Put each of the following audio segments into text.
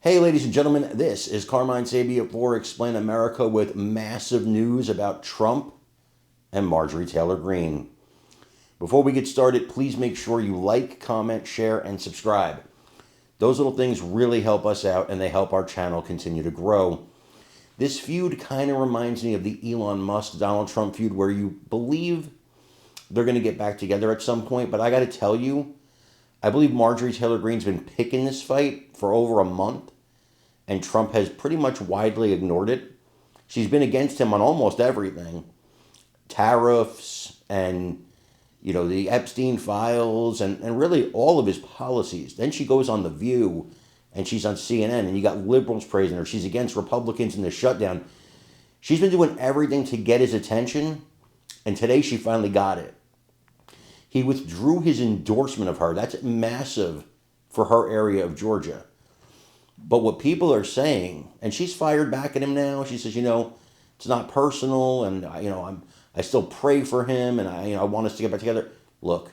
Hey, ladies and gentlemen, this is Carmine Sabia for Explain America with massive news about Trump and Marjorie Taylor Greene. Before we get started, please make sure you like, comment, share, and subscribe. Those little things really help us out and they help our channel continue to grow. This feud kind of reminds me of the Elon Musk-Donald Trump feud where you believe they're going to get back together at some point, but I got to tell you, I believe Marjorie Taylor Greene's been picking this fight for over a month, and Trump has pretty much widely ignored it. She's been against him on almost everything. Tariffs and, the Epstein files and really all of his policies. Then she goes on The View and she's on CNN and you got liberals praising her. She's against Republicans in the shutdown. She's been doing everything to get his attention, and today she finally got it. He withdrew his endorsement of her. That's massive for her area of Georgia. But what people are saying, and she's fired back at him now. She says, it's not personal, and I still pray for him, and I want us to get back together. Look,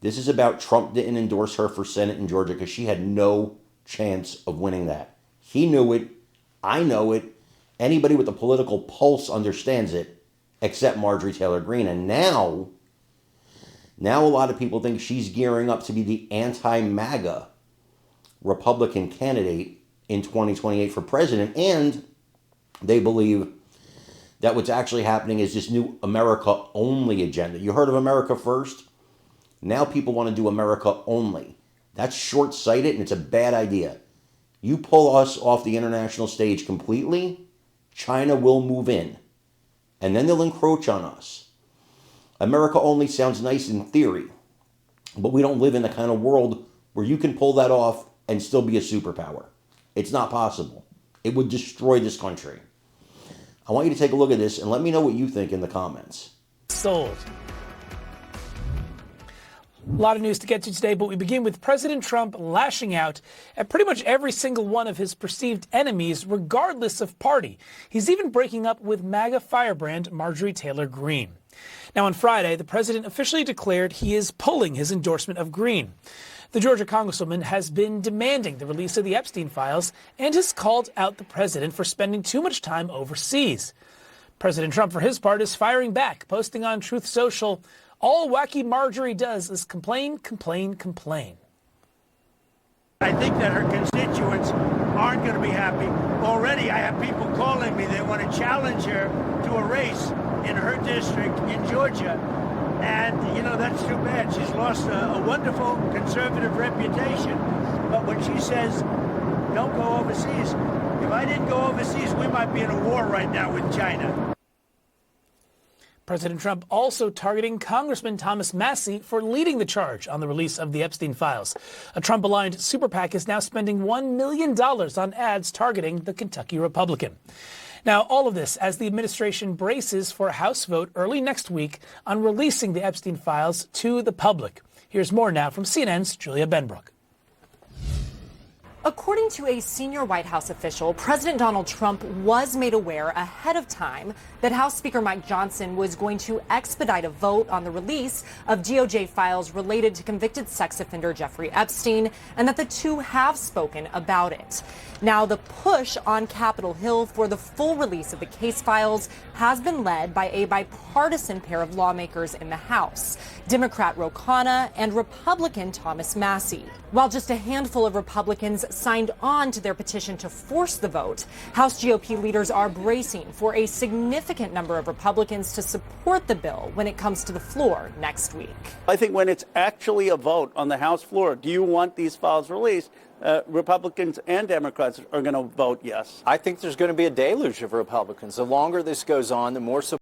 this is about Trump didn't endorse her for Senate in Georgia because she had no chance of winning that. He knew it. I know it. Anybody with a political pulse understands it, except Marjorie Taylor Greene. And now a lot of people think she's gearing up to be the anti-MAGA Republican candidate in 2028 for president, and they believe that what's actually happening is this new America only agenda. You heard of America first? Now people want to do America only. That's short-sighted and it's a bad idea. You pull us off the international stage completely, China will move in, and then they'll encroach on us. America only sounds nice in theory, but we don't live in the kind of world where you can pull that off and still be a superpower. It's not possible. It would destroy this country. I want you to take a look at this and let me know what you think in the comments. Sold. A lot of news to get to today, but we begin with President Trump lashing out at pretty much every single one of his perceived enemies, regardless of party. He's even breaking up with MAGA firebrand Marjorie Taylor Greene. Now, on Friday, the president officially declared he is pulling his endorsement of Greene. The Georgia congresswoman has been demanding the release of the Epstein files and has called out the president for spending too much time overseas. President Trump, for his part, is firing back, posting on Truth Social, "All wacky Marjorie does is complain, complain, complain." I think that her constituents aren't going to be happy. Already, I have people calling me. They want to challenge her to a race in her district in Georgia. And, that's too bad. She's lost a wonderful conservative reputation. But when she says, don't go overseas, if I didn't go overseas, we might be in a war right now with China. President Trump also targeting Congressman Thomas Massie for leading the charge on the release of the Epstein files. A Trump-aligned super PAC is now spending $1 million on ads targeting the Kentucky Republican. Now, all of this as the administration braces for a House vote early next week on releasing the Epstein files to the public. Here's more now from CNN's Julia Benbrook. According to a senior White House official, President Donald Trump was made aware ahead of time that House Speaker Mike Johnson was going to expedite a vote on the release of DOJ files related to convicted sex offender Jeffrey Epstein, and that the two have spoken about it. Now, the push on Capitol Hill for the full release of the case files has been led by a bipartisan pair of lawmakers in the House, Democrat Ro Khanna and Republican Thomas Massie. While just a handful of Republicans signed on to their petition to force the vote, House GOP leaders are bracing for a significant number of Republicans to support the bill when it comes to the floor next week. I think when it's actually a vote on the House floor, do you want these files released? Republicans and Democrats are going to vote yes. I think there's going to be a deluge of Republicans. The longer this goes on, the more support